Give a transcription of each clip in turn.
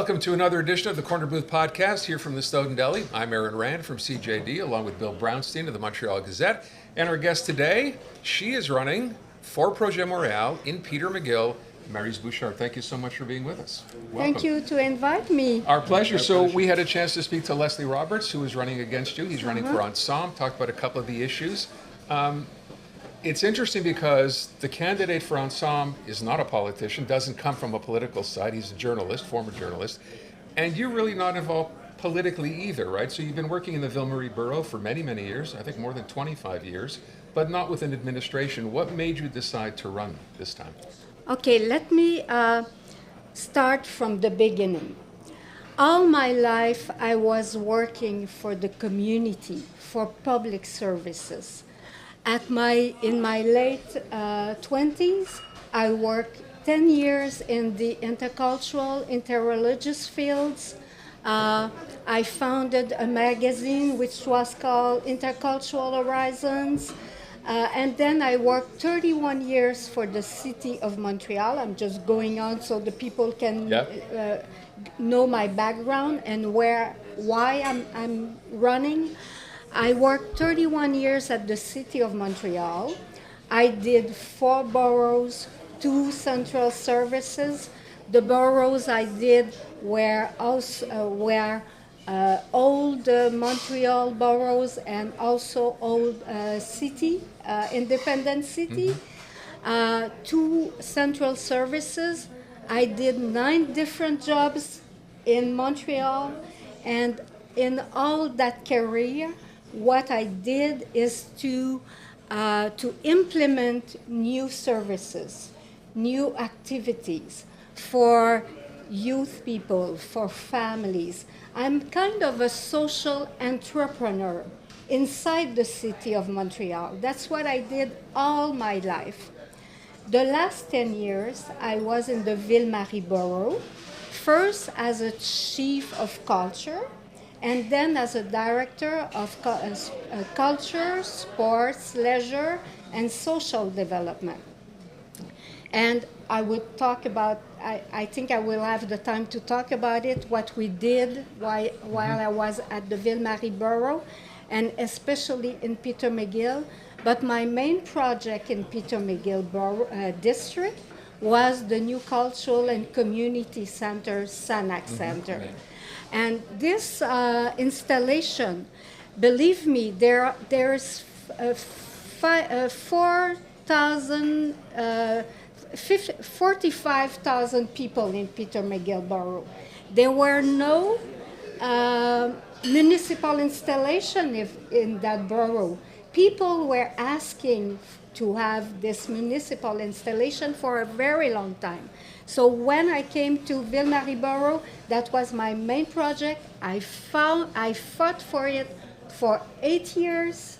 Welcome to another edition of the Corner Booth Podcast here from the Snowden Deli. I'm Aaron Rand from CJD, along with Bill Brownstein of the Montreal Gazette. And our guest today, she is running for Projet Montréal in Peter-McGill. Maryse Bouchard, thank you so much for being with us. Welcome. Thank you to invite me. Our pleasure. So we had a chance to speak to Leslie Roberts, who is running against you. He's running for Ensemble, talked about a couple of the issues. It's interesting because the candidate for Ensemble is not a politician, doesn't come from a political side. He's a journalist, former journalist. And you're really not involved politically either, right? So you've been working in the Vil-Marie borough for many, many years, I think more than 25 years, but not within administration. What made you decide to run this time? Okay, let me start from the beginning. All my life, I was working for the community, for public services. In my late 20s, I worked 10 years in the intercultural, interreligious fields. I founded a magazine which was called Intercultural Horizons. And then I worked 31 years for the city of Montreal. I'm just going on so the people can know my background and why I'm running. I worked 31 years at the city of Montreal. I did 4 boroughs, 2 central services. The boroughs I did were old Montreal boroughs and also old city, independent city. 2 central services. I did 9 different jobs in Montreal, and in all that career, what I did is to implement new services, new activities for youth people, for families. I'm kind of a social entrepreneur inside the city of Montreal. That's what I did all my life. The last 10 years, I was in the Vil-Marie borough, first as a chief of culture, and then as a director of culture, sports, leisure, and social development. And I would talk about, I think I will have the time to talk about it, what we did while I was at the Vil-Marie borough, and especially in Peter-McGill. But my main project in Peter-McGill borough, district was the new cultural and community center, Sanaaq Centre. Right. And this installation, believe me, there's 45,000 people in Peter-McGill borough. There were no municipal installation in that borough. People were asking to have this municipal installation for a very long time. So when I came to Vil-Marie borough, that was my main project. I fought for it for 8 years.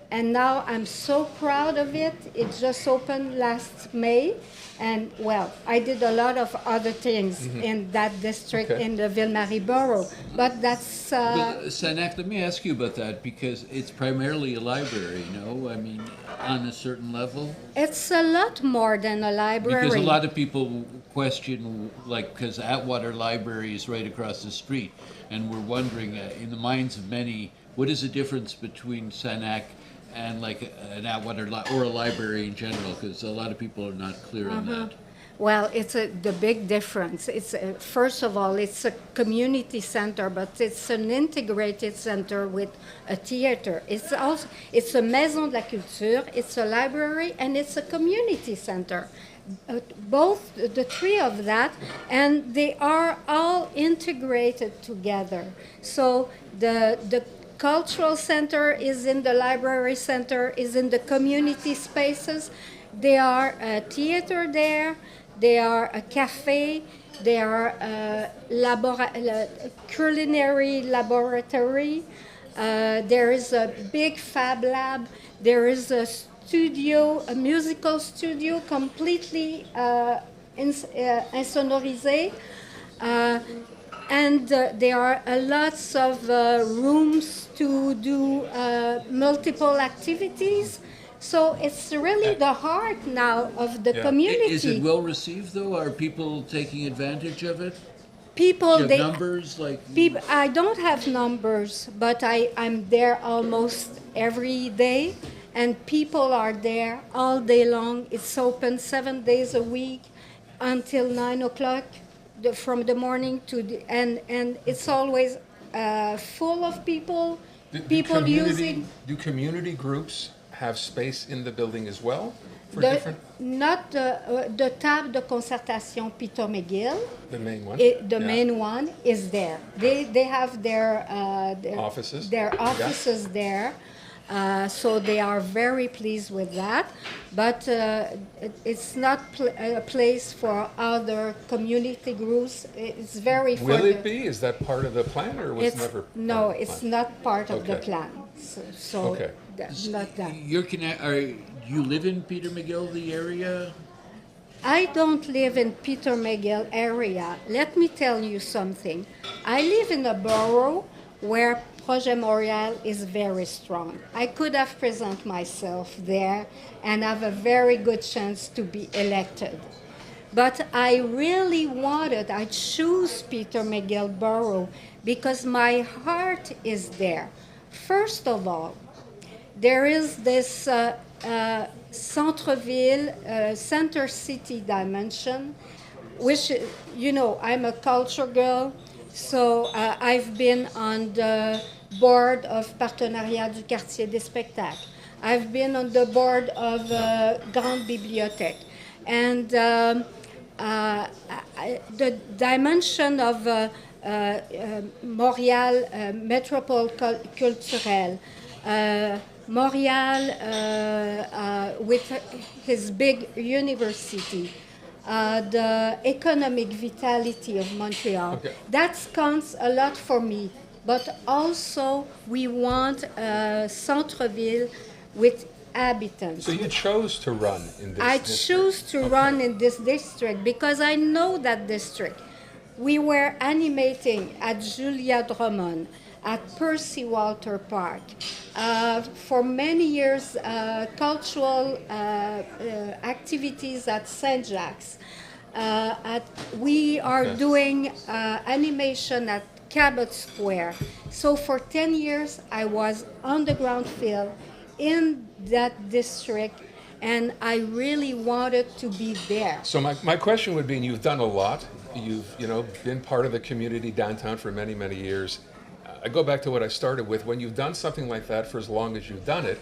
And now I'm so proud of it. It just opened last May. And, well, I did a lot of other things in that district, in the Vil-Marie borough. But that's... Sanaaq, let me ask you about that, because it's primarily a library, no? I mean, on a certain level? It's a lot more than a library. Because a lot of people question, like, because Atwater Library is right across the street, and we're wondering, in the minds of many, what is the difference between Sanaaq and like an Atwater or a library in general, because a lot of people are not clear on that. Well, it's the big difference. It's first of all, it's a community center, but it's an integrated center with a theater. It's a maison de la culture. It's a library, and it's a community center. Both the 3 of that, and they are all integrated together. So the cultural center is in the library center, is in the community spaces. There are a theater there, there are a cafe, there are a culinary laboratory, there is a big fab lab, there is a studio, a musical studio completely insonorisé. And there are lots of rooms to do multiple activities. So it's really the heart now of the community. Is it well received, though? Are people taking advantage of it? people, Do you they, have numbers like? people, I don't have numbers, but I'm there almost every day, and people are there all day long. It's open 7 days a week until 9 o'clock from the morning to and it's always full of people. People using Do community groups have space in the building as well for the different, not the table de concertation Peter-McGill. the main one? The Yeah. main one is there. They have their Offices? Their Yeah. offices there, so they are very pleased with that. But it's not a place for other community groups. It's very. Will for it the- be? Is that part of the plan, or was It's never? no, part of the it's plan? not part of the Okay. plan. So Okay. not that. You live in Peter-McGill, the area? I don't live in Peter-McGill area. Let me tell you something. I live in a borough where Projet Montréal is very strong. I could have presented myself there and have a very good chance to be elected. But I really I choose Peter-McGill borough because my heart is there. First of all, there is this centre-ville, center city dimension, which, I'm a culture girl, so I've been on the board of Partenariat du Quartier des Spectacles. I've been on the board of Grande Bibliothèque. And the dimension of Montréal Métropole Culturelle, Montreal with his big university, the economic vitality of Montreal. Okay. That counts a lot for me. But also, we want a centre-ville with habitants. So you chose to run in this I district. choose to run in this district because I know that district. We were animating at Julia Drummond, at Percy Walter Park. For many years, cultural activities at St. Jack's. We are Okay. doing animation at Cabot Square. So for 10 years, I was on the ground field in that district, and I really wanted to be there. So my question would be, and you've done a lot. You've been part of the community downtown for many, many years. I go back to what I started with. When you've done something like that for as long as you've done it,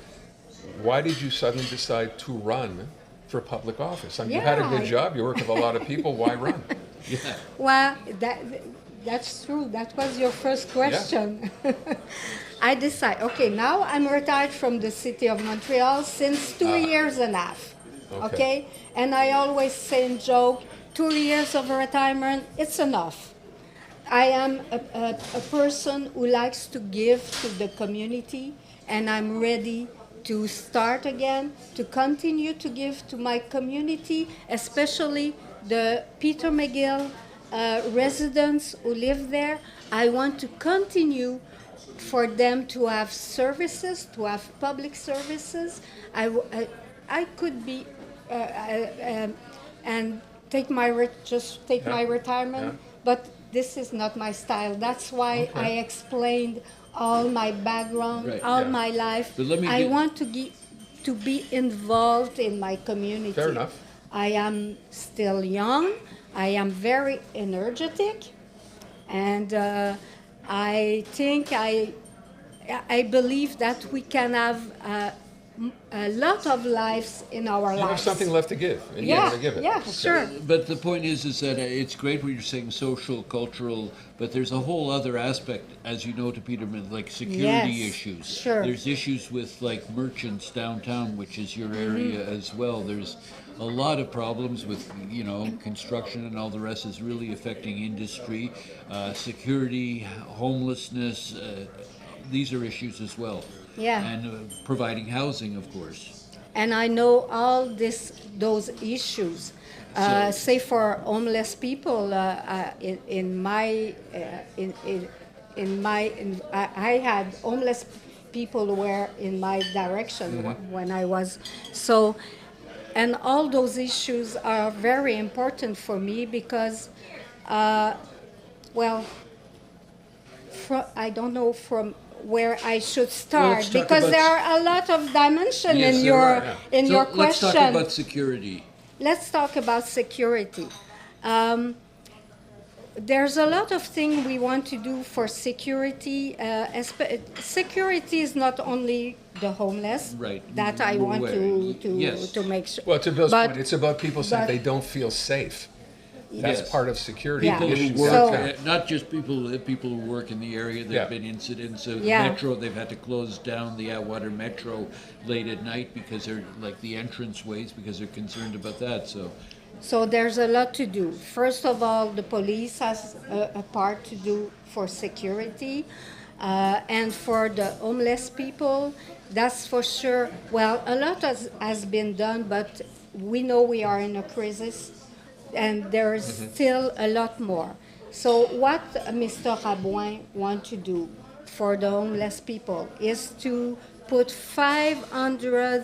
why did you suddenly decide to run for public office? I mean, you had a Yeah, good job. You work with a lot of people. Why run? Yeah. Well, that's true. That was your first question. I decide, okay, now I'm retired from the city of Montreal since 2 years and a half. Okay? And I always say in joke, 2 years of retirement, it's enough. I am a person who likes to give to the community, and I'm ready to start again, to continue to give to my community, especially the Peter-McGill residents who live there. I want to continue for them to have services, to have public services. I could be and just take my retirement, Yeah. but this is not my style. That's why I explained all my background, Right, all yeah. my life. But let me I get- want to be involved in my community. Fair enough. I am still young. I am very energetic, and I think I believe that we can have a lot of lives in our You lives. have something left to give, and you Yeah, want to give it. yeah, Okay. sure. But the point is that it's great what you're saying, social, cultural, but there's a whole other aspect, as you know, to Peterman, like security Yes, issues. sure. There's issues with like merchants downtown, which is your area Mm-hmm. as well. There's a lot of problems with, construction and all the rest is really affecting industry, security, homelessness. These are issues as well. Yeah. And providing housing, of course. And I know all those issues. So- Say for homeless people, I had homeless people who were in my direction when I was so. And all those issues are very important for me because Well, I don't know from where I should Well, start let's talk because about there are a lot of dimension Yes, in there your are, yeah. in So your let's question. talk about security. Let's talk about security. There's a lot of things we want to do for security. Security is not only the homeless. Right. That I We're want aware. to Yes. to make sure. Well, to Bill's But- point, it's about people saying but- they don't feel safe. That's Yes. part of security Yeah. People issues who work, So- downtown. not just people who work in the area. There have Yeah. been incidents of Yeah. Metro. They've had to close down the Atwater Metro late at night because they're like the entrance ways because they're concerned about that. So there's a lot to do. First of all, the police has a part to do for security, and for the homeless people, that's for sure. Well, a lot has been done, but we know we are in a crisis, and there is still a lot more. So what Mr. Rabouin wants to do for the homeless people is to put 500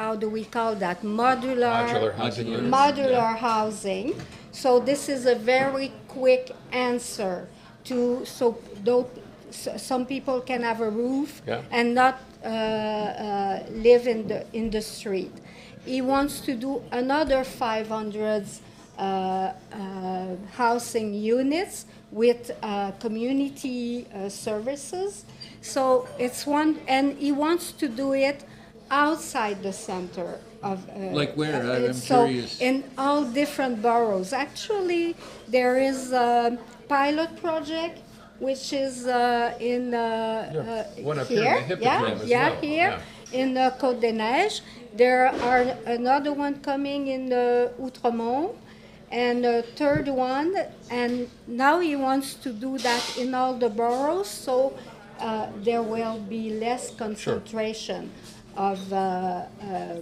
how do we call that? Modular housing units. Modular housing. So this is a very quick answer to some people can have a roof Yeah. and not live in the street. He wants to do another 500 housing units with community services. So it's one, and he wants to do it outside the center of. Like where? I'm so curious. in all different boroughs. Actually, there is a pilot project which is in One up here in the here, Hippodrome as yeah, well. here Yeah. in Côte des Neiges. There are another one coming in Outremont, and a third one, and now he wants to do that in all the boroughs, so there will be less concentration of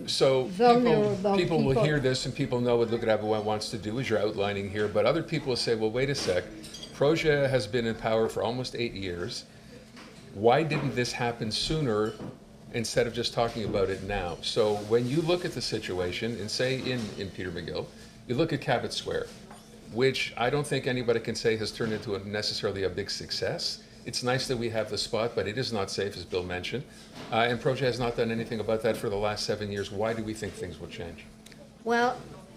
So vulnerable people will people. hear this and people know what Luc Rabouin wants to do, as you're outlining here, but other people will say, well, wait a sec, Projet has been in power for almost 8 years. Why didn't this happen sooner instead of just talking about it now? So when you look at the situation, and say in Peter-McGill, you look at Cabot Square, which I don't think anybody can say has turned into necessarily a big success. It's nice that we have the spot, but it is not safe, as Bill mentioned. And Projet has not done anything about that for the last 7 years. Why do we think things will change? Well,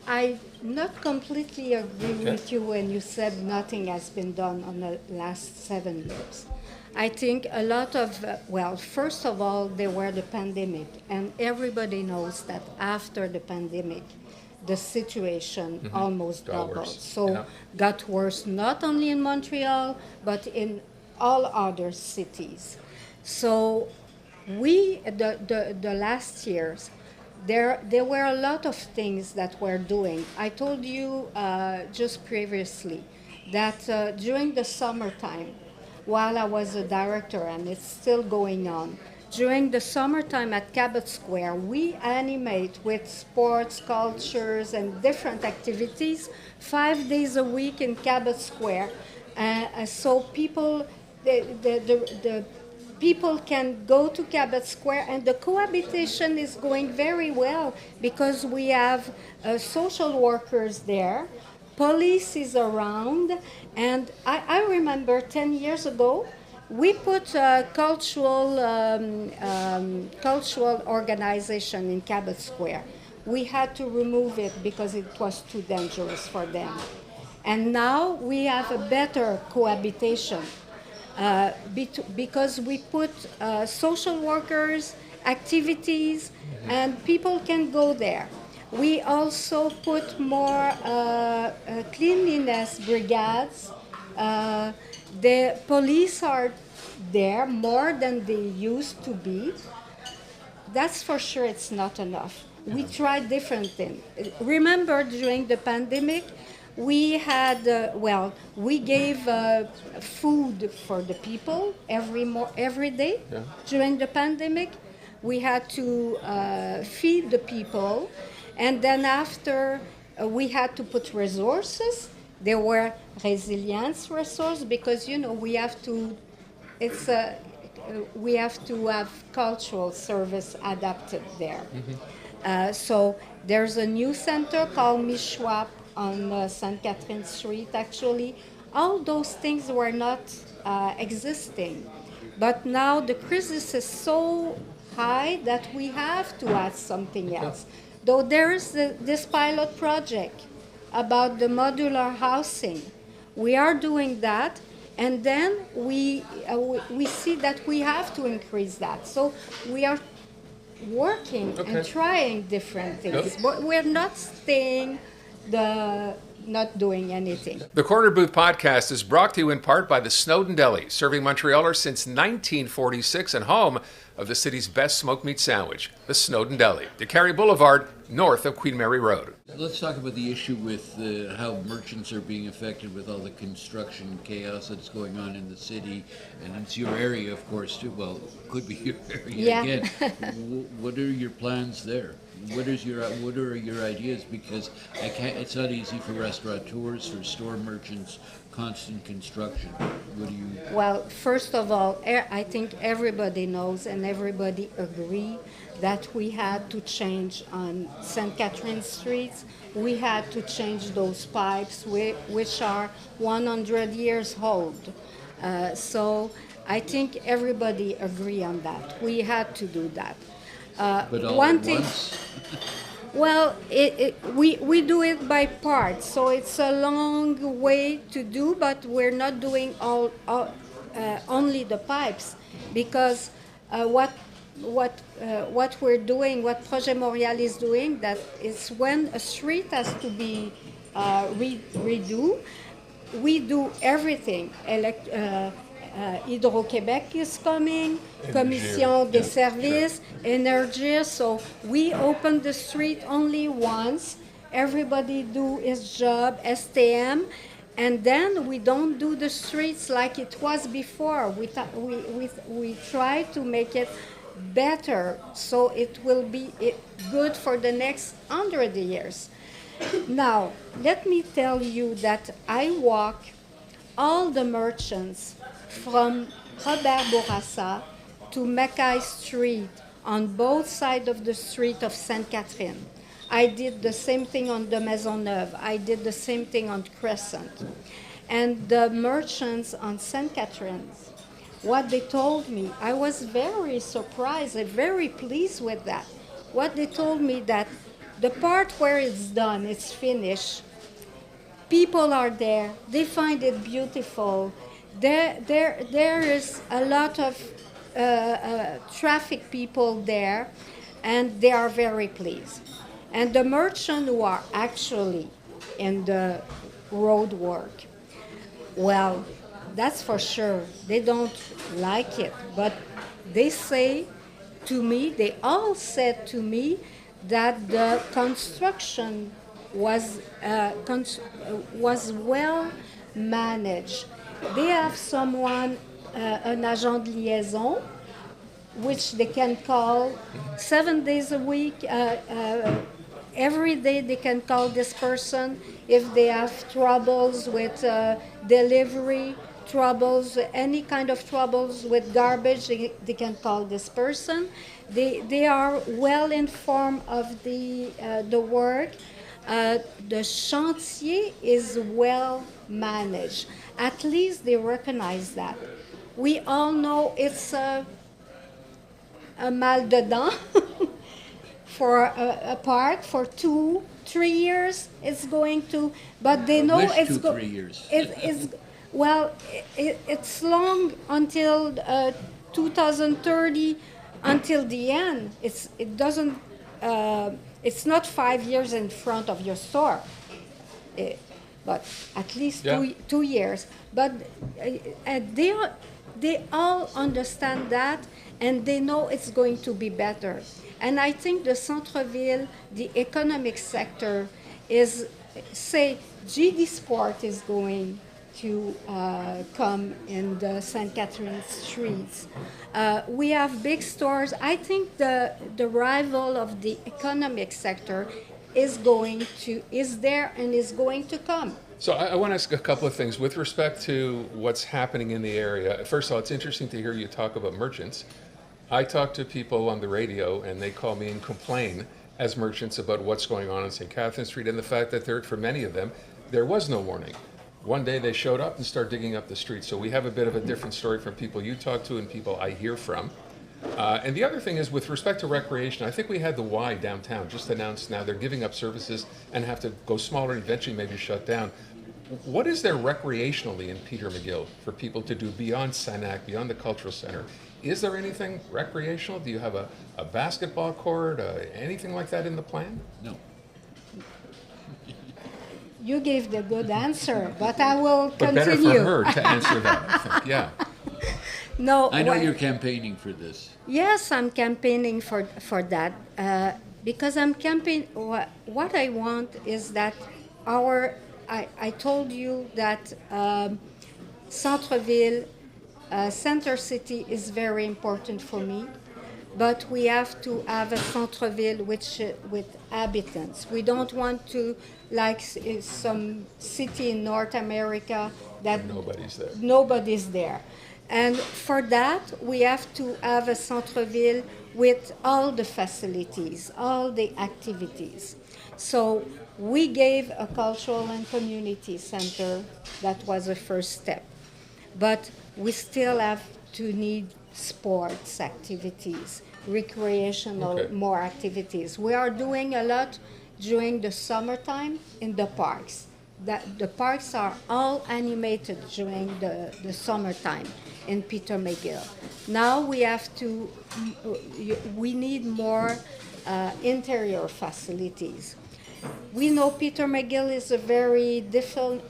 I not completely agree Okay. with you when you said nothing has been done on the last 7 years. I think a lot of, well, first of all, there were the pandemic, and everybody knows that after the pandemic, the situation almost Got doubled. worse, So yeah. got worse not only in Montreal, but in all other cities. So the last years, there were a lot of things that we're doing. I told you just previously that during the summertime, while I was a director, and it's still going on, during the summertime at Cabot Square, we animate with sports, cultures, and different activities 5 days a week in Cabot Square. So people, the people can go to Cabot Square, and the cohabitation is going very well because we have social workers there, police is around, and I remember 10 years ago, we put a cultural organization in Cabot Square. We had to remove it because it was too dangerous for them. And now we have a better cohabitation because we put social workers, activities, and people can go there. We also put more cleanliness brigades. The police are there more than they used to be. That's for sure it's not enough. We tried different things. Remember during the pandemic, we had, we gave food for the people every day. Yeah. During the pandemic. We had to feed the people. And then after, we had to put resources. There were resilience resources because, we have to, we have to have cultural service adapted there. So there's a new center called Mishwap on St. Catherine Street, actually. All those things were not existing. But now the crisis is so high that we have to add something else. Though there is this pilot project about the modular housing. We are doing that, and then we see that we have to increase that. So we are working and trying different things, but we're not staying not doing anything. The Corner Booth podcast is brought to you in part by the Snowden Deli, serving Montrealers since 1946 and home of the city's best smoked meat sandwich, the Snowden Deli, DeCarry Boulevard, north of Queen Mary Road. Let's talk about the issue with how merchants are being affected with all the construction chaos that's going on in the city, and it's your area, of course, too. Well, could be your area again. What are your plans there? What are your ideas? Because it's not easy for restaurateurs, for store merchants, constant construction. What do you? Well, first of all, I think everybody knows and everybody agree that we had to change on St. Catherine Street. We had to change those pipes, which are 100 years old. So I think everybody agree on that. We had to do that. But all one at thing, once? Well, we do it by parts, so it's a long way to do, but we're not doing only the pipes, because what we're doing, what Projet Montréal is doing, that is when a street has to be redo, we do everything. Hydro-Québec is coming, Commission des Services, Énergie. So we open the street only once. Everybody do his job, STM, and then we don't do the streets like it was before. We try to make it better so it will be good for the next 100 years. Now, let me tell you that I walk all the merchants from Robert Bourassa to Mackay Street on both sides of the street of St. Catherine. I did the same thing on the Maisonneuve. I did the same thing on Crescent. And the merchants on St. Catherine's, what they told me, I was very surprised and very pleased with that. What they told me, that the part where it's done, it's finished, people are there, they find it beautiful. There is a lot of traffic people there, and they are very pleased. And the merchants who are actually in the road work, well, that's for sure. They don't like it, but they say to me, they all said to me that the construction was well managed. They have someone, an agent de liaison, which they can call 7 days a week. Every day they can call this person if they have troubles with delivery, any kind of troubles with garbage, they can call this person. They are well informed of the work. The chantier is well managed. At least they recognize that. We all know it's a mal de dents for a park for 2-3 years. It's going to, but they know it's 2-3 years. It's long until 2030, until the end. It's not 5 years in front of your store, but at least 2 years. But they all understand that, and they know it's going to be better. And I think the centre-ville, the economic sector, is, say, GD Sport is going to come in the St. Catherine streets. We have big stores. I think the rival of the economic sector is there and is going to come. So I want to ask a couple of things with respect to what's happening in the area. First of all, it's interesting to hear you talk about merchants. I talk to people on the radio and they call me and complain as merchants about what's going on St. Catherine Street and the fact that there, for many of them, there was no warning. One day they showed up and started digging up the street. So we have a bit of a different story from people you talk to and people I hear from. And the other thing is, with respect to recreation, I think we had the Y downtown just announced now they're giving up services and have to go smaller and eventually maybe shut down. What is there recreationally in Peter-McGill for people to do beyond Sanaaq, beyond the cultural center? Is there anything recreational? Do you have a basketball court, anything like that in the plan? No. You gave the good answer, but I will But continue. better for her to answer that, I think, yeah. No, I know well, you're campaigning for this. yes, I'm campaigning for that because I'm campaign. What I want is that I told you that Centre-ville, Center City is very important for me, but we have to have a centre-ville with habitants. We don't want to, like some city in North America, that Nobody's there. And for that, we have to have a centre-ville with all the facilities, all the activities. So we gave a cultural and community center. That was the first step. But we still have to need sports activities, recreational, Okay. more activities. We are doing a lot during the summertime in the parks. The parks are all animated during the summertime in Peter-McGill. Now we need more interior facilities. We know Peter-McGill is a very different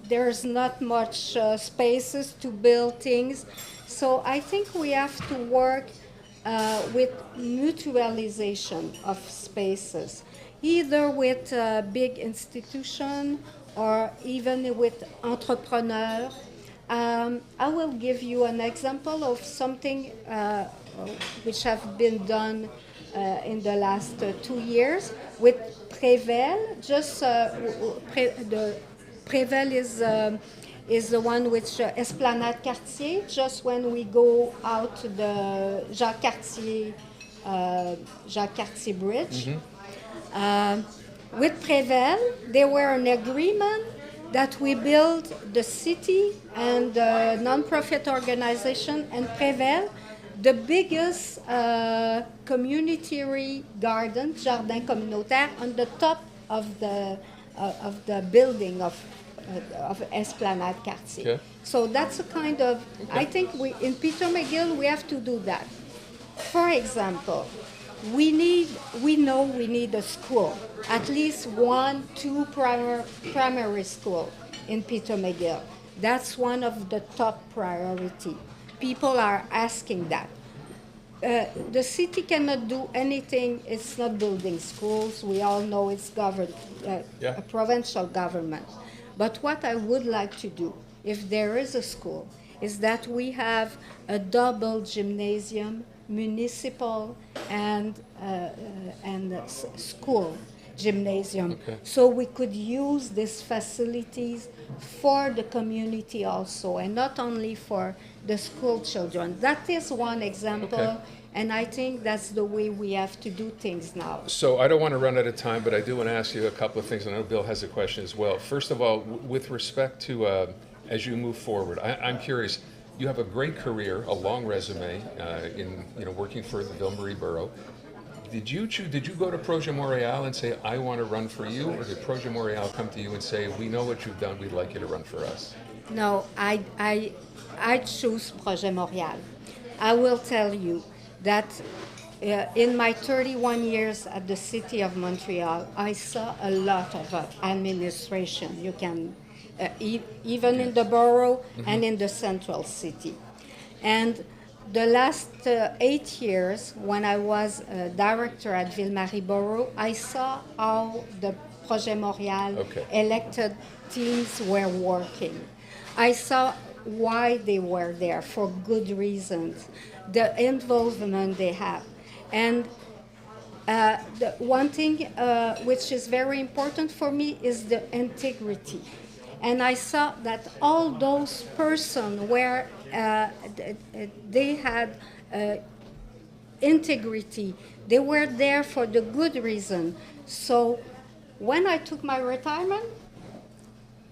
there's not much spaces to build things. So I think we have to work with mutualization of spaces, either with a big institution or even with entrepreneurs. I will give you an example of something which have been done in the last 2 years with Prével. Just the Prével is the one which Esplanade Cartier. Just when we go out to the Jacques Cartier Bridge. With Prével, there were an agreement that we build the city and the non-profit organization and Prével, the biggest community garden, jardin communautaire, on the top of the building of Esplanade Cartier. Okay. So that's a kind of, I think in Peter-McGill we have to do that. For example, we know we need a school, at least 1-2 primary school in Peter-McGill. That's one of the top priority. People are asking that. The city cannot do anything. It's not building schools. We all know it's a provincial government. But what I would like to do, if there is a school, is that we have a double gymnasium, municipal and school gymnasium. Okay. So we could use these facilities for the community also, and not only for the school children. That is one example, Okay. and I think that's the way we have to do things now. So I don't want to run out of time, but I do want to ask you a couple of things. I know Bill has a question as well. First of all, with respect to as you move forward, I'm curious. You have a great career, a long resume in working for the Vil-Marie borough. Did you go to Projet Montréal and say, I want to run for you, or did Projet Montréal come to you and say, we know what you've done, we'd like you to run for us? No, I choose Projet Montréal. I will tell you that in my 31 years at the City of Montreal, I saw a lot of administration. You can, even in the borough and in the central city. And the last 8 years, when I was director at Vil-Marie borough, I saw how the Projet Montréal elected teams were working. I saw why they were there, for good reasons, the involvement they have. And the one thing which is very important for me is the integrity. And I saw that all those persons were, they had integrity. They were there for the good reason. So when I took my retirement,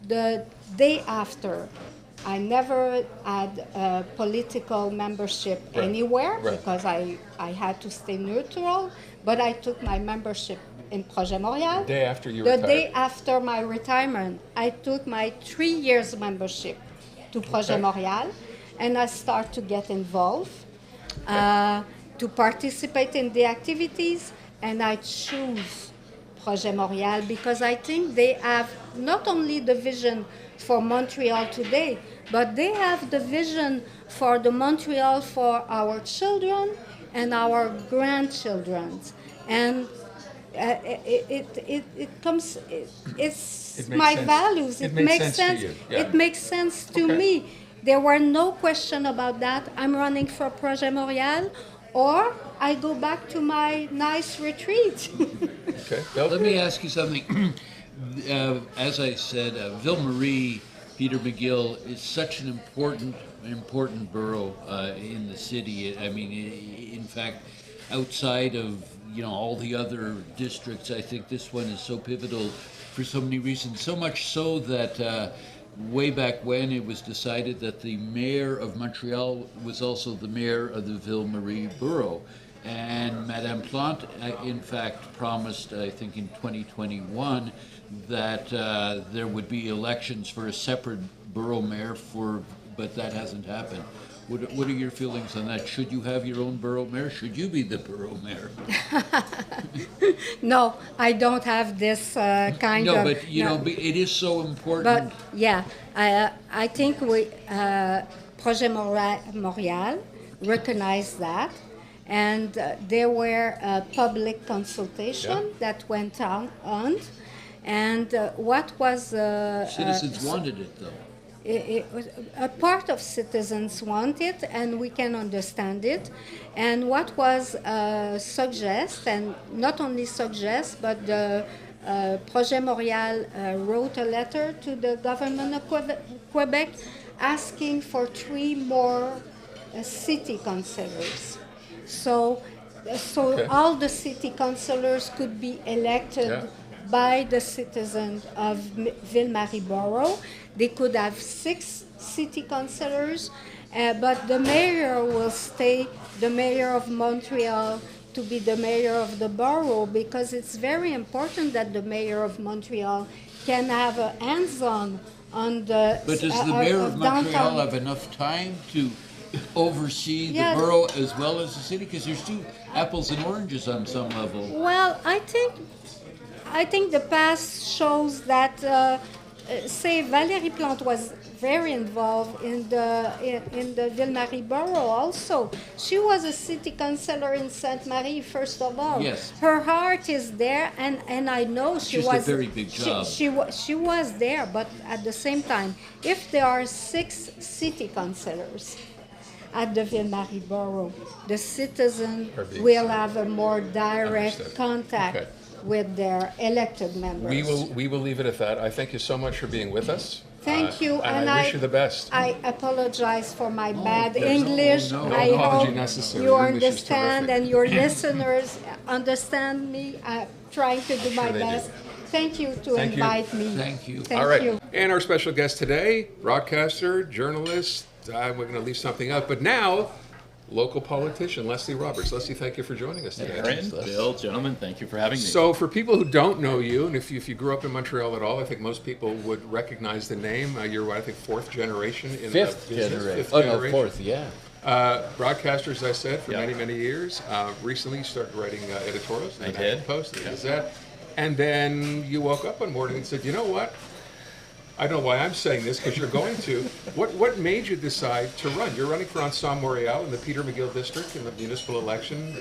the day after, I never had a political membership Right. anywhere Right. because I had to stay neutral, but I took my membership in Projet Montréal. The day after you The retired. day after my retirement, I took my 3 years membership to Projet Okay. Montréal, and I start to get involved, to participate in the activities, and I choose Projet Montréal because I think they have not only the vision for Montreal today, but they have the vision for the Montreal for our children and our grandchildren. And it comes, it's It makes my sense. values. It It makes makes sense sense. to you, yeah. It makes sense to Okay. me. There were no question about that. I'm running for Projet Montréal, or I go back to my nice retreat. Okay. Bill? Let me ask you something. As I said, Vil-Marie, Peter-McGill is such an important borough in the city. I mean, in fact, outside of all the other districts, I think this one is so pivotal for so many reasons. So much so that way back when it was decided that the mayor of Montreal was also the mayor of the Vil-Marie borough. And Madame Plante, in fact, promised, I think in 2021, that there would be elections for a separate borough mayor but that hasn't happened. What are your feelings on that? Should you have your own borough mayor? Should you be the borough mayor? No, I don't have this kind No, of. but it is so important. But yeah, I think Projet Montréal recognized that, and there were a public consultation Yeah. that went on, and what was Citizens wanted it, though. it was a part of citizens want it, and we can understand it. And what was suggest, and not only suggest, but the Projet Montréal wrote a letter to the government of Quebec asking for 3 more city councillors. So Okay. all the city councillors could be elected Yeah. by the citizens of Vil-Marie borough. They could have 6 city councillors, but the mayor will stay the mayor of Montreal to be the mayor of the borough, because it's very important that the mayor of Montreal can have a hands-on on the But does the mayor of Montreal downtown. have enough time to oversee the Yeah. borough as well as the city? Because there's 2 apples and oranges on some level. Well, I think the past shows that, say, Valérie Plante was very involved in the Vil-Marie borough also. She was a city councillor in Sainte-Marie, first of all. Yes. Her heart is there, and I know she Just a was. very big job. She was there, but at the same time, if there are 6 city councillors at the Vil-Marie borough, the citizen Are being will have a more direct Understood. contact Okay. with their elected members. We will leave it at that. I thank you so much for being with us. Thank you, and I wish you the best. I apologize for my bad there's English. no I apology hope necessary. you Your English is understand terrific. and your listeners understand me. I'm trying to do my they do. best. Thank you to Thank you. invite me. Thank you. Thank All right. you. And our special guest today, broadcaster, journalist. We're going to leave something out, but now, local politician Leslie Roberts. Leslie, thank you for joining us today. Aaron, Bill, gentlemen, thank you for having me. So, for people who don't know you, and if you grew up in Montreal at all, I think most people would recognize the name. You're, I think, 4th generation in Fifth the business. generation. Fifth Oh, no, generation. 4th, yeah. Broadcaster, as I said, for Yeah. many years. Recently, you started writing editorials in I the did. National Post, the Yeah. Gazette, and then you woke up one morning and said, "You know what? I don't know why I'm saying this because you're going to. What made you decide to run? You're running for Ensemble Montréal in the Peter-McGill district in the municipal election.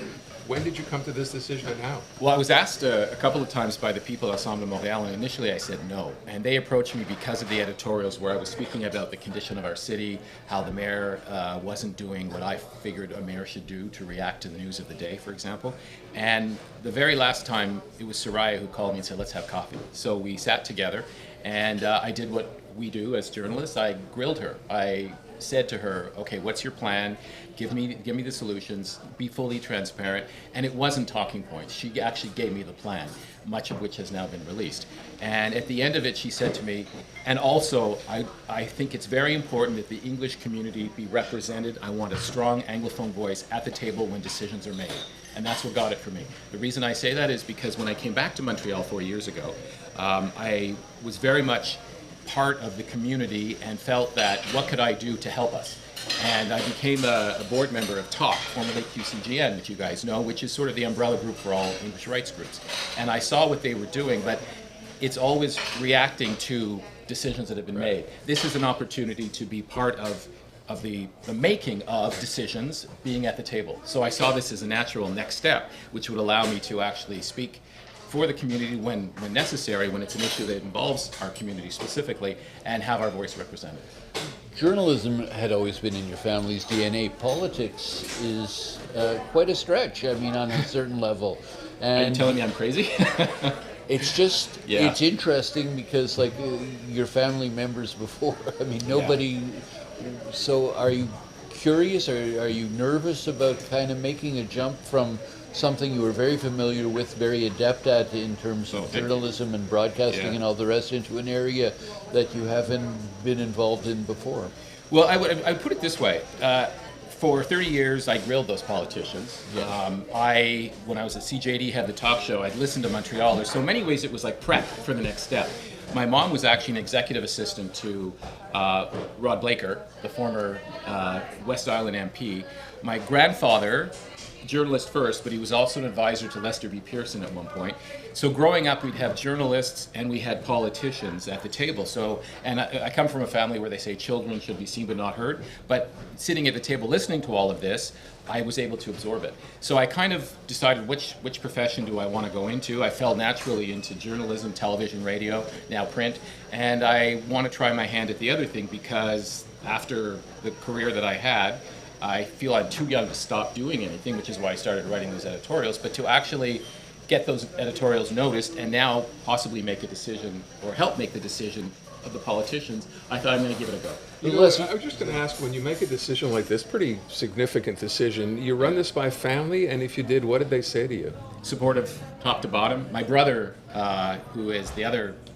When did you come to this decision, and how?" Well, I was asked a couple of times by the people at Ensemble Montréal, and initially I said no. And they approached me because of the editorials where I was speaking about the condition of our city, how the mayor wasn't doing what I figured a mayor should do to react to the news of the day, for example. And the very last time, it was Soraya who called me and said, "Let's have coffee." So we sat together, and I did what we do as journalists. I grilled her. I said to her, okay, what's your plan? Give me the solutions, be fully transparent. And it wasn't talking points. She actually gave me the plan, much of which has now been released. And at the end of it, she said to me, and also, I think it's very important that the English community be represented. I want a strong Anglophone voice at the table when decisions are made. And that's what got it for me. The reason I say that is because when I came back to Montreal 4 years ago, I was very much part of the community and felt that what could I do to help us? And I became a board member of TALK, formerly QCGN, which you guys know, which is sort of the umbrella group for all English rights groups. And I saw what they were doing, but it's always reacting to decisions that have been made. This is an opportunity to be part of the making of decisions, being at the table. So I saw this as a natural next step, which would allow me to actually speak for the community when necessary, when it's an issue that involves our community specifically, and have our voice represented. Journalism had always been in your family's DNA. Politics is quite a stretch, I mean, on a certain level. Are you telling me I'm crazy? It's just, Yeah. it's interesting because, like, your family members before, I mean, nobody, so are you curious, or are you nervous about kind of making a jump from something you were very familiar with, very adept at in terms of journalism and broadcasting and all the rest, into an area that you haven't been involved in before? Well, I would put it this way. For 30 years, I grilled those politicians. When I was at CJD, had the talk show, I'd listen to Montrealers. So in many ways, it was like prep for the next step. My mom was actually an executive assistant to Rod Blaker, the former West Island MP. My grandfather, journalist first, but he was also an advisor to Lester B. Pearson at one point. So growing up, we'd have journalists and we had politicians at the table. So, and I come from a family where they say children should be seen but not heard. But sitting at the table listening to all of this, I was able to absorb it. So I kind of decided which profession do I want to go into. I fell naturally into journalism, television, radio, now print. And I want to try my hand at the other thing because after the career that I had, I feel I'm too young to stop doing anything, which is why I started writing those editorials, but to actually get those editorials noticed and now possibly make a decision or help make the decision of the politicians, I thought I'm going to give it a go. You know, I was just going to ask, when you make a decision like this, pretty significant decision, you run this by family, and if you did, what did they say to you? Supportive top to bottom. My brother, who is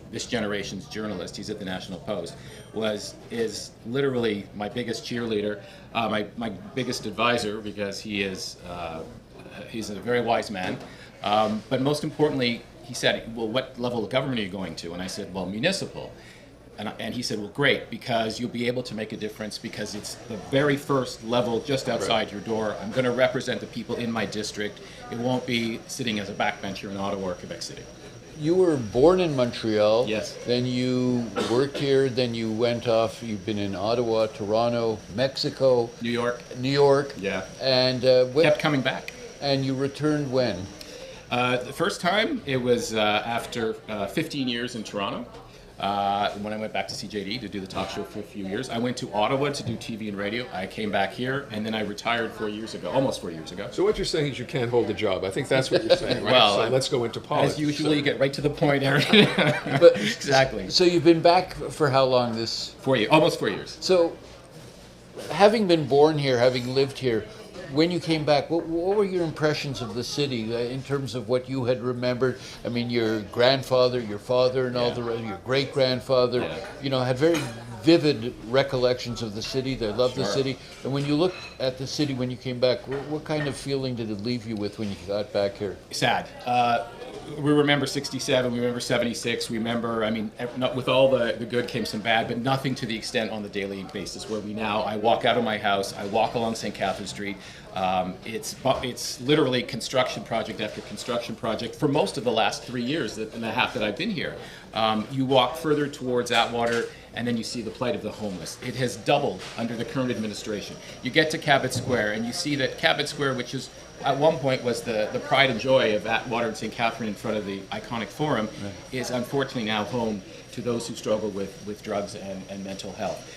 this generation's journalist, he's at the National Post, is literally my biggest cheerleader, my biggest advisor, because he's a very wise man. But most importantly, he said, well, what level of government are you going to? And I said, well, municipal. And he said, well, great, because you'll be able to make a difference because it's the very first level just outside your door. I'm going to represent the people in my district. It won't be sitting as a backbencher in Ottawa or Quebec City. You were born in Montreal. Yes. Then you worked here. Then you went off. You've been in Ottawa, Toronto, Mexico, New York. Yeah. And Kept coming back. And you returned when? The first time, it was after 15 years in Toronto. When I went back to CJD to do the talk show for a few years. I went to Ottawa to do TV and radio. I came back here, and then I retired 4 years ago, almost 4 years ago. So what you're saying is you can't hold a job. I think that's what you're saying, right? Well, so let's go into politics. As usual, you get right to the point, Aaron. But, exactly. So you've been back for how long? This 4 years, almost 4 years. So, having been born here, having lived here, when you came back, what were your impressions of the city in terms of what you had remembered? I mean, your grandfather, your father, and all the rest, your great grandfather, you know, had very vivid recollections of the city. They loved the city. And when you looked at the city when you came back, what kind of feeling did it leave you with when you got back here? Sad. We remember 67, we remember 76, we remember, I mean, with all the good came some bad, but nothing to the extent on the daily basis where I walk out of my house, I walk along St. Catherine Street. It's literally construction project after construction project for most of the last 3 years and a half that I've been here. You walk further towards Atwater, and then you see the plight of the homeless. It has doubled under the current administration. You get to Cabot Square, and you see that Cabot Square, which is at one point was the pride and joy of Atwater and St. Catherine in front of the iconic forum, is unfortunately now home to those who struggle with drugs and mental health.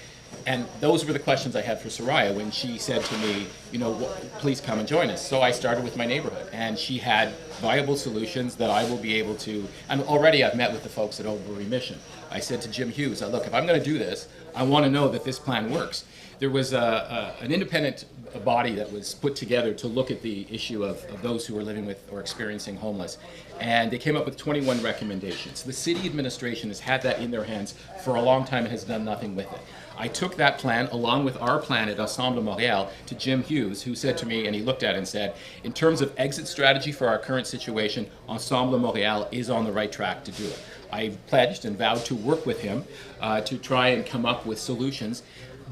And those were the questions I had for Soraya when she said to me, you know, please come and join us. So I started with my neighborhood, and she had viable solutions that I will be able to, and already I've met with the folks at Overbury Mission. I said to Jim Hughes, look, if I'm going to do this, I want to know that this plan works. there was an independent body that was put together to look at the issue of those who are living with or experiencing homeless. And they came up with 21 recommendations. The city administration has had that in their hands for a long time and has done nothing with it. I took that plan, along with our plan at Ensemble Montréal, to Jim Hughes, who said to me, and he looked at it and said, in terms of exit strategy for our current situation, Ensemble Montréal is on the right track to do it. I pledged and vowed to work with him to try and come up with solutions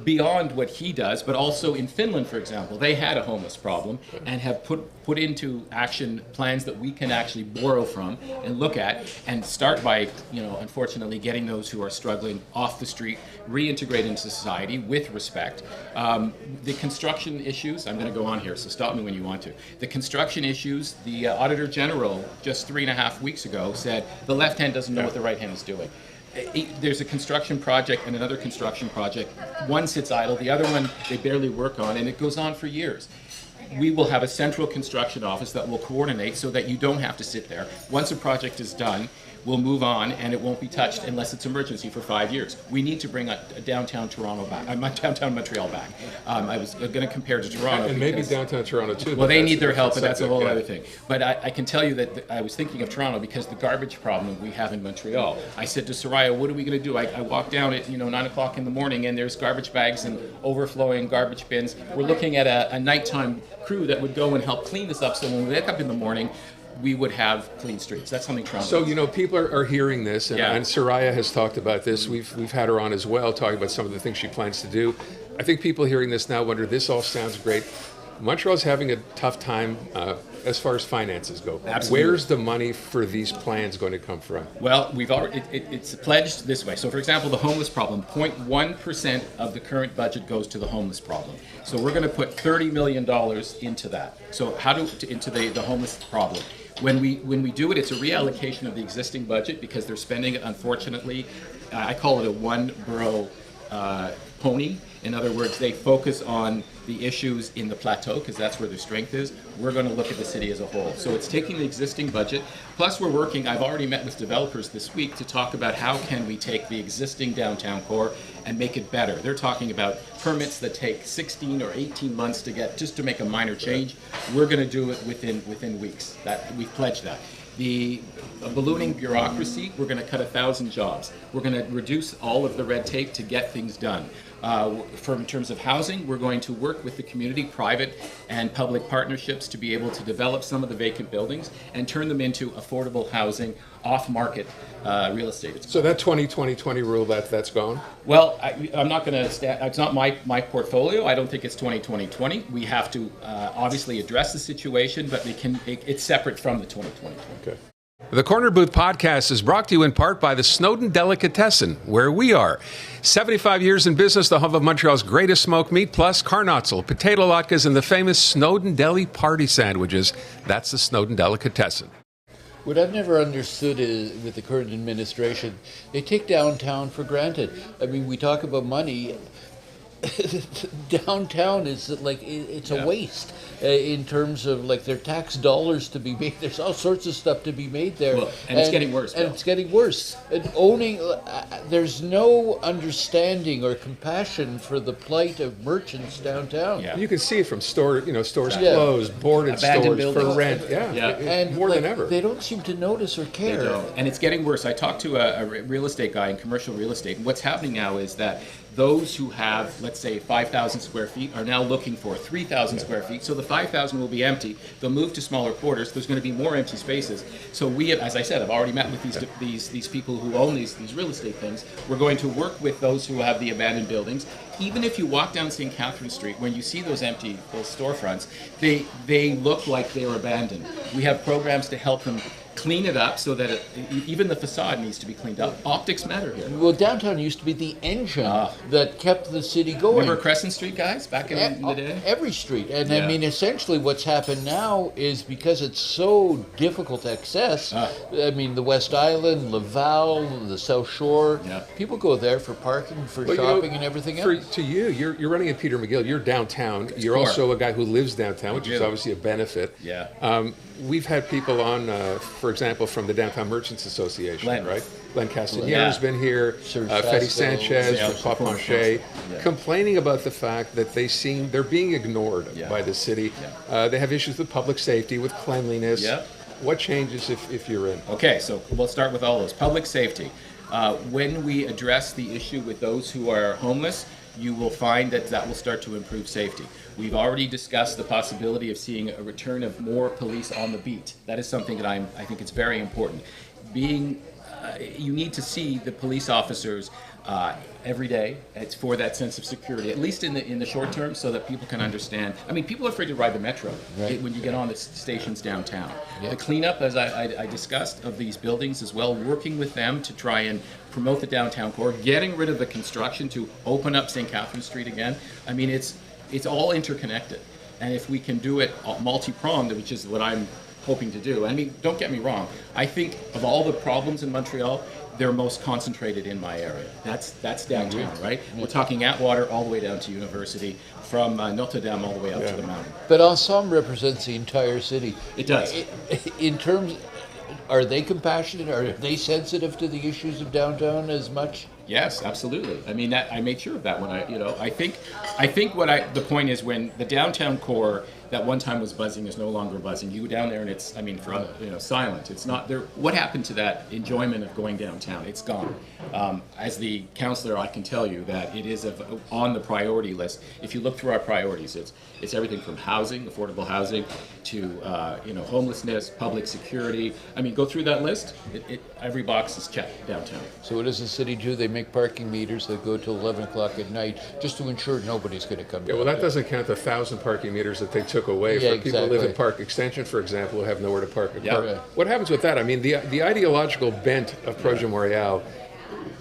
beyond what he does, but also in Finland, for example, they had a homeless problem and have put into action plans that we can actually borrow from and look at and start by, unfortunately, getting those who are struggling off the street, reintegrate into society with respect. The construction issues, I'm going to go on here, so stop me when you want to. The construction issues, the Auditor General just 3.5 weeks ago said the left hand doesn't know what the right hand is doing. There's a construction project and another construction project. One sits idle, the other one they barely work on, and it goes on for years. We will have a central construction office that will coordinate so that you don't have to sit there. Once a project is done, we'll move on and it won't be touched unless it's emergency for 5 years. We need to bring a downtown Toronto back, downtown Montreal back. I was going to compare to Toronto. And maybe downtown Toronto too. Well, they need their help, but that's a whole other thing. But I can tell you that I was thinking of Toronto because the garbage problem we have in Montreal. I said to Soraya, what are we going to do? I walk down at 9 o'clock in the morning and there's garbage bags and overflowing garbage bins. We're looking at a nighttime crew that would go and help clean this up so when we wake up in the morning, we would have clean streets. That's something Toronto So, people are hearing this, and Soraya has talked about this. We've had her on as well, talking about some of the things she plans to do. I think people hearing this now wonder, this all sounds great. Montreal's having a tough time as far as finances go. Absolutely. Where's the money for these plans going to come from? Well, we've already it's pledged this way. So, for example, the homeless problem, 0.1% of the current budget goes to the homeless problem. So we're going to put $30 million into that. So into the homeless problem. When we do it, it's a reallocation of the existing budget because they're spending it, unfortunately, I call it a one borough pony. In other words, they focus on the issues in the plateau because that's where their strength is. We're going to look at the city as a whole. So it's taking the existing budget, plus we're working, I've already met with developers this week to talk about how can we take the existing downtown core and make it better. They're talking about permits that take 16 or 18 months to get, just to make a minor change. We're going to do it within weeks. We've pledged that. The ballooning bureaucracy, we're going to cut 1,000 jobs. We're going to reduce all of the red tape to get things done. In terms of housing, we're going to work with the community, private and public partnerships to be able to develop some of the vacant buildings and turn them into affordable housing, off-market real estate. So that 20-20-20 rule, that's gone? Well, I'm not going to it's not my portfolio. I don't think it's 20-20-20. We have to obviously address the situation, but it's separate from the 20-20-20. Okay. The Corner Booth podcast is brought to you in part by the Snowden Delicatessen, where we are. 75 years in business, the hub of Montreal's greatest smoked meat, plus carnotzel, potato latkes, and the famous Snowden Deli party sandwiches. That's the Snowden Delicatessen. What I've never understood is, with the current administration, they take downtown for granted. I mean, we talk about money. Downtown is like, it's a waste in terms of like their tax dollars to be made. There's all sorts of stuff to be made there. Well, and it's getting worse. And it's getting worse. And owning, there's no understanding or compassion for the plight of merchants downtown. Yeah. You can see it from stores closed, boarded abandoned stores buildings. for rent. And more than ever. They don't seem to notice or care. They don't. And it's getting worse. I talked to a real estate guy in commercial real estate, and what's happening now is that those who have, let's say, 5,000 square feet are now looking for 3,000 square feet. So the 5,000 will be empty. They'll move to smaller quarters. There's going to be more empty spaces. So we, as I said, I've already met with these people who own these real estate things. We're going to work with those who have the abandoned buildings. Even if you walk down St. Catherine Street, when you see those storefronts, they look like they're abandoned. We have programs to help them clean it up so that even the facade needs to be cleaned up. Optics matter here. Well, downtown used to be the engine that kept the city going. Remember Crescent Street, guys, back in the day? Every street. And I mean, essentially what's happened now is because it's so difficult to access, I mean, the West Island, Laval, the South Shore, people go there for parking, for shopping and everything else. To you, you're running at Peter-McGill. You're downtown. You're also a guy who lives downtown, which is obviously a benefit. Yeah. We've had people on for for example, from the Downtown Merchants Association, Len. right? Len Castanier Yeah. has been here, Serge Fetty Fasco, Sanchez yeah, from Papanche, yeah. complaining about the fact that they're being ignored Yeah. by the city. Yeah. They have issues with public safety, with cleanliness. Yeah. What changes if you're in? Okay, so we'll start with all those. Public safety. When we address the issue with those who are homeless, you will find that will start to improve safety. We've already discussed the possibility of seeing a return of more police on the beat. That is something that I think it's very important. You need to see the police officers every day. It's for that sense of security, at least in the short term, so that people can understand. I mean, people are afraid to ride the metro when you get on the stations downtown. Yeah. The cleanup, as I discussed, of these buildings as well, working with them to try and promote the downtown core, getting rid of the construction to open up St. Catherine Street again. I mean, it's all interconnected. And if we can do it multi-pronged, which is what I'm hoping to do. I mean, don't get me wrong. I think of all the problems in Montreal, they're most concentrated in my area. That's downtown, right? We're talking Atwater all the way down to University, from Notre Dame all the way out to the mountain. But Ensemble represents the entire city. It does. In terms, are they compassionate? Are they sensitive to the issues of downtown as much? Yes, absolutely. I mean, I made sure of that when I think the point is when the downtown core that one time was buzzing is no longer buzzing. You go down there and it's, I mean, silent. It's not there. What happened to that enjoyment of going downtown? It's gone. As the counselor, I can tell you that it is on the priority list. If you look through our priorities, it's everything from housing, affordable housing, to homelessness, public security. I mean, go through that list. Every box is checked downtown. So what does the city do? They make parking meters that go till 11 o'clock at night just to ensure nobody's going to come Yeah, well, that doesn't count the 1,000 parking meters that they took away Yeah, for people who live in exactly. Park Extension, for example, who have nowhere to park at Yeah. park. Right. What happens with that? I mean, the ideological bent of Projet Montréal,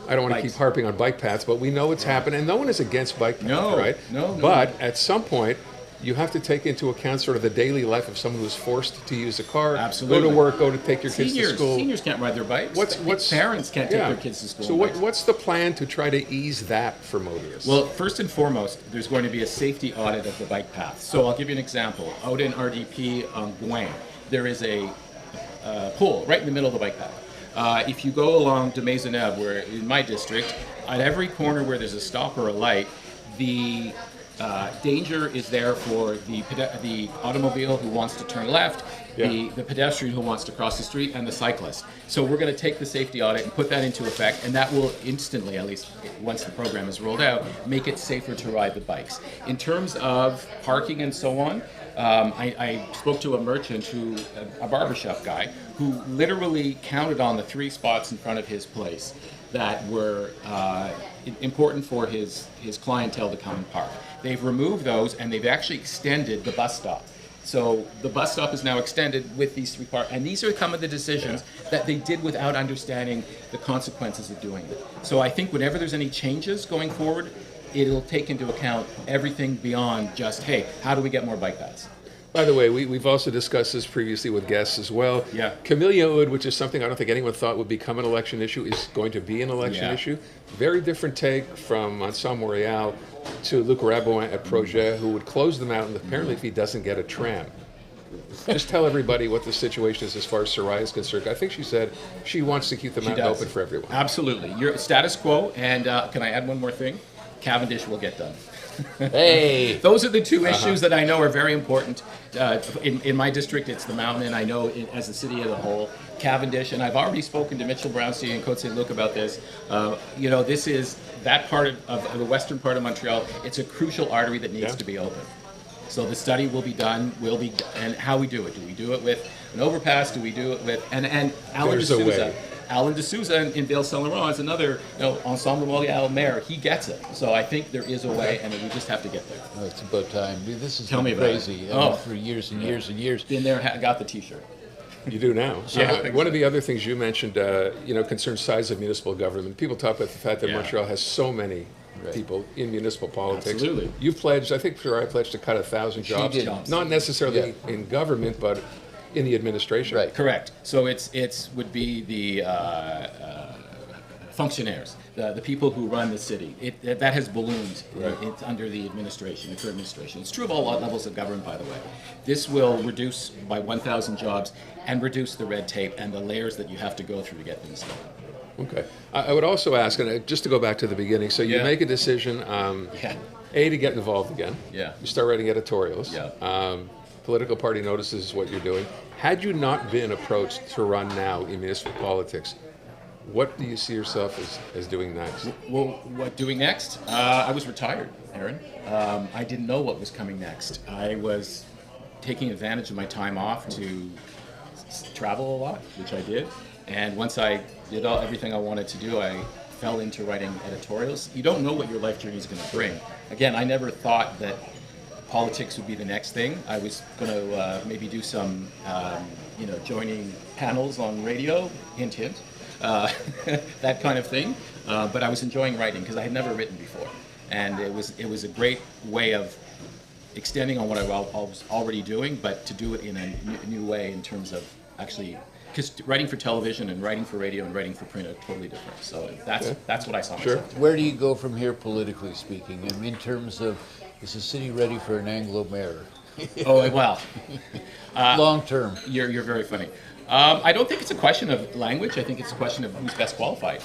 I don't want to Bikes. keep harping on bike paths, but we know it's happening, and no one is against bike paths, No, right? no. But at some point, you have to take into account sort of the daily life of someone who's forced to use a car, Absolutely. go to work, go to take your kids to school. Seniors can't ride their bikes. What's Parents can't take yeah. their kids to school. So on bikes. what's the plan to try to ease that for motorists? Well, first and foremost, there's going to be a safety audit of the bike path. So I'll give you an example. Out in RDP on Gouin, there is a pool right in the middle of the bike path. If you go along de Maisonneuve, where in my district, at every corner where there's a stop or a light, the danger is there for the automobile who wants to turn left, the pedestrian who wants to cross the street, and the cyclist. So we're going to take the safety audit and put that into effect, and that will instantly, at least once the program is rolled out, make it safer to ride the bikes. In terms of parking and so on, I spoke to a merchant, a barbershop guy, who literally counted on the 3 spots in front of his place that were important for his clientele to come and park. They've removed those, and they've actually extended the bus stop. So the bus stop is now extended with these 3 parks, and these are some of the decisions that they did without understanding the consequences of doing it. So I think whenever there's any changes going forward, it'll take into account everything beyond just, hey, how do we get more bike paths? By the way, we've also discussed this previously with guests as well. Yeah. Camellia Wood, which is something I don't think anyone thought would become an election issue, is going to be an election Yeah. issue. Very different take from Ensemble Montréal to Luc Rabouin at Projet, who would close the mountain apparently if he doesn't get a tram. Just tell everybody what the situation is as far as Soraya is concerned. I think she said she wants to keep the mountain does. open for everyone. Absolutely. Your status quo, and can I add one more thing? Cavendish will get done. Hey! Those are the 2 issues that I know are very important. In my district, it's the mountain, and I know as the city as a whole, Cavendish, and I've already spoken to Mitchell Brownstein and Côte Saint-Luc about this. This is that part of the western part of Montreal. It's a crucial artery that needs to be open. So the study will be done, and how we do it. Do we do it with an overpass? Do we do it with, and Alan There's a D'Souza. way. Alan D'Souza in Ville-Saint-Laurent is another Ensemble Montréal mayor. He gets it. So I think there is a way, and we just have to get there. Oh, it's about time. This is Tell me about crazy. it. I mean, Oh. for years and years and years. Been there, got the T-shirt. You do now. So Yeah, I think one so. of the other things you mentioned, concerns size of municipal government. People talk about the fact that Yeah. Montreal has so many people in municipal politics. Absolutely. You pledged, I think Soraya pledged to cut 1,000 jobs, did. not necessarily in government, but in the administration. Right. Correct. So it's would be the functionaries, the people who run the city. That has ballooned. It's under the administration, the current administration. It's true of all levels of government, by the way. This will reduce by 1,000 jobs and reduce the red tape and the layers that you have to go through to get things done. Okay. I would also ask, and just to go back to the beginning, so you Yeah. make a decision, to get involved again. Yeah. You start writing editorials. Yeah. Political party notices is what you're doing. Had you not been approached to run now in municipal politics, what do you see yourself as doing next? Well, what doing next? I was retired, Aaron. I didn't know what was coming next. I was taking advantage of my time off to travel a lot, which I did. And once I did everything I wanted to do, I fell into writing editorials. You don't know what your life journey is going to bring. Again, I never thought that politics would be the next thing. I was going to maybe do some, joining panels on radio, hint, hint, that kind of thing. But I was enjoying writing because I had never written before, and it was a great way of extending on what I was already doing, but to do it in a new way in terms of actually. Because writing for television and writing for radio and writing for print are totally different. So that's what I saw myself doing. Where do you go from here, politically speaking, and in terms of, is the city ready for an Anglo mayor? Oh, well. Long term. You're very funny. I don't think it's a question of language. I think it's a question of who's best qualified.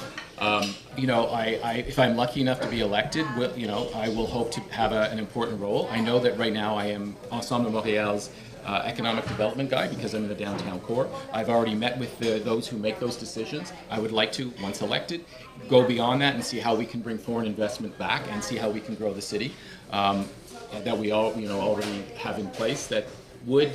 If I'm lucky enough to be elected, I will hope to have an important role. I know that right now I am Ensemble Montréal's economic development guy because I'm in the downtown core. I've already met with those who make those decisions. I would like to, once elected, go beyond that and see how we can bring foreign investment back and see how we can grow the city that we all already have in place that would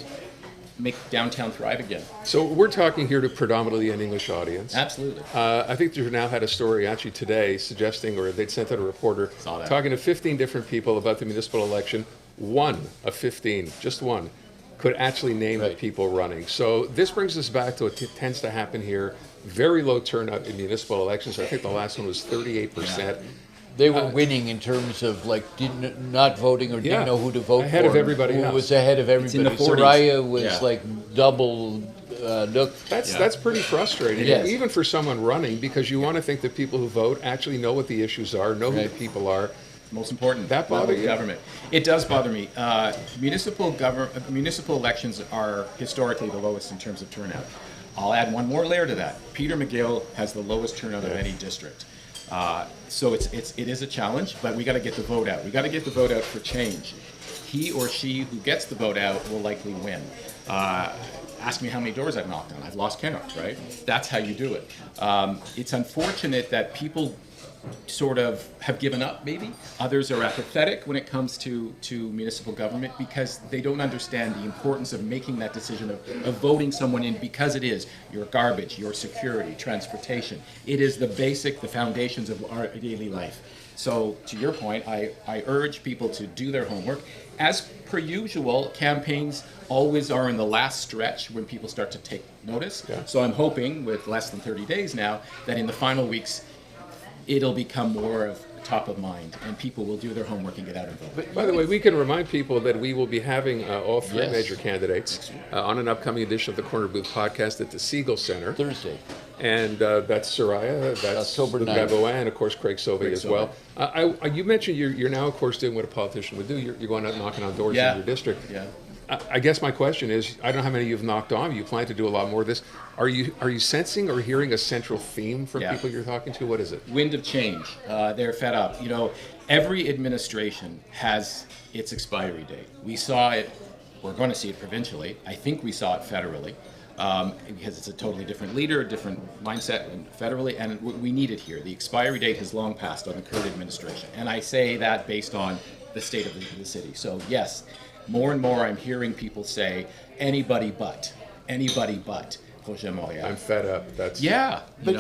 make downtown thrive again. So we're talking here to predominantly an English audience. Absolutely. I think you've now had a story actually today suggesting, or they'd sent out a reporter Saw that. talking to 15 different people about the municipal election. One of 15, just one, could actually name the people running. So this brings us back to what tends to happen here. Very low turnout in municipal elections. I think the last one was 38%. They were winning in terms of not voting or didn't know who to vote ahead for. of everybody Who else. was ahead of everybody. in the 40s. Soraya was Yeah. double look. That's pretty frustrating, Yes. even for someone running, because you want to think that people who vote actually know what the issues are, know who the Right. people are. Most important. That bother level of you? Government. It does bother me. Municipal elections are historically the lowest in terms of turnout. I'll add one more layer to that. Peter-McGill has the lowest turnout of any district. So it is a challenge, but we got to get the vote out. We got to get the vote out for change. He or she who gets the vote out will likely win. Ask me how many doors I've knocked on. I've lost count, right? That's how you do it. It's unfortunate that people sort of have given up, maybe. Others are apathetic when it comes to municipal government because they don't understand the importance of making that decision of voting someone in, because it is your garbage, your security, transportation. It is the foundations of our daily life. So to your point, I urge people to do their homework. As per usual, campaigns always are in the last stretch when people start to take notice. Yeah. So I'm hoping, with less than 30 days now, that in the final weeks, it'll become more of top of mind, and people will do their homework and get out and vote. By the way, we can remind people that we will be having all three Yes. major candidates on an upcoming edition of the Corner Booth podcast at the Siegel Center. Thursday. And that's Soraya, that's October 9th. Gabo, and of course Craig Sauvé as well. You mentioned you're now, of course, doing what a politician would do. You're going out knocking on doors Yeah. in your district. Yeah. I guess my question is, I don't know how many you've knocked on. You plan to do a lot more of this. Are you sensing or hearing a central theme from Yeah. people you're talking to? What is it? Wind of change. They're fed up. Every administration has its expiry date. We saw it, we're going to see it provincially. I think we saw it federally because it's a totally different leader, different mindset and federally, and we need it here. The expiry date has long passed on the current administration. And I say that based on the state of the city. So yes, more and more I'm hearing people say, anybody but Projet Montréal. I'm fed up. That's Yeah. But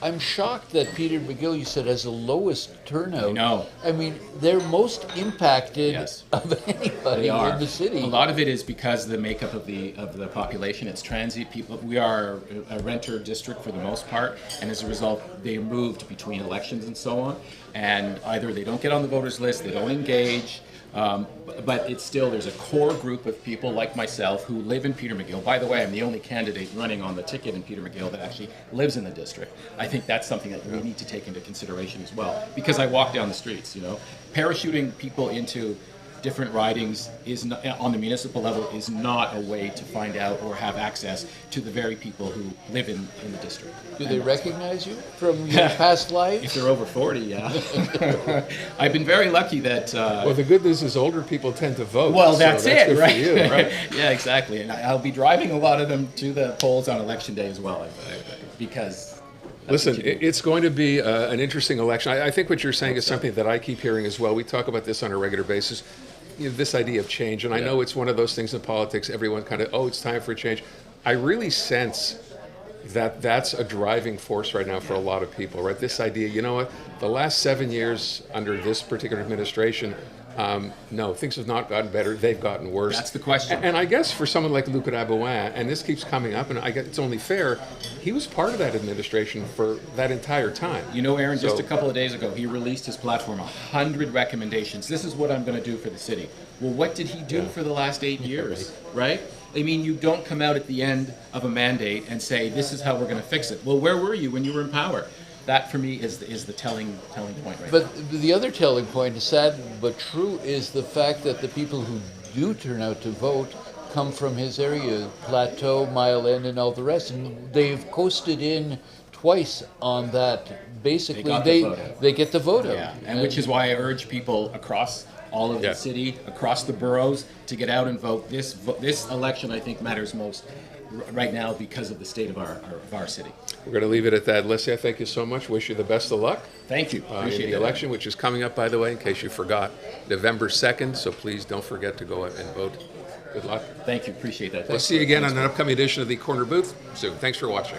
I'm shocked that Peter-McGill, you said, has the lowest turnout. I know. I mean, they're most impacted Yes. of anybody They are. in the city. A lot of it is because of the makeup of the population. It's transient people. We are a renter district for the most part, and as a result, they moved between elections and so on. And either they don't get on the voters list, they don't engage. But it's still, there's a core group of people like myself who live in Peter-McGill. By the way, I'm the only candidate running on the ticket in Peter-McGill that actually lives in the district. I think that's something that we need to take into consideration as well, because I walk down the streets, you know. Parachuting people into different ridings is not, on the municipal level, is not a way to find out or have access to the very people who live in the district. Do they recognize you from your past lives? If they're over 40, yeah. I've been very lucky that... Well, the good news is older people tend to vote. well, so that's it, good right? For you, right? Yeah, exactly. And I'll be driving a lot of them to the polls on election day as well, because... that's Listen, what you do. it's going to be an interesting election. I think what you're saying is something that I keep hearing as well. We talk about this on a regular basis. You know, this idea of change, and I know it's one of those things in politics. Everyone kind of, oh, it's time for a change. I really sense that that's a driving force right now for a lot of people, right? This idea, you know what? The last 7 years under this particular administration, no, things have not gotten better. They've gotten worse. That's the question. And I guess for someone like Luc Rabouin, and this keeps coming up, and I guess it's only fair, he was part of that administration for that entire time. You know, Aaron, just So- a couple of days ago, he released his platform, 100 recommendations. This is what I'm going to do for the city. Well, what did he do for the last 8 years, right? I mean, you don't come out at the end of a mandate and say, this is how we're going to fix it. Well, where were you when you were in power? That, for me, is the telling point right But the other telling point, sad but true, is the fact that the people who do turn out to vote come from his area, Plateau, Mile End, and all the rest. And they've coasted in twice on that. Basically, got the vote out. they get the vote out. Yeah, and which is why I urge people across all of Yeah. the city, across the boroughs, to get out and vote. This election, I think, matters most right now because of the state of our city. We're going to leave it at that. Leslie, I thank you so much. Wish you the best of luck Thank you. in Appreciate the it. election, which is coming up, by the way, in case you forgot, November 2nd. So please don't forget to go out and vote. Good luck. Thank you. Appreciate that. We'll see you again on an upcoming edition of the Corner Booth soon. Thanks for watching.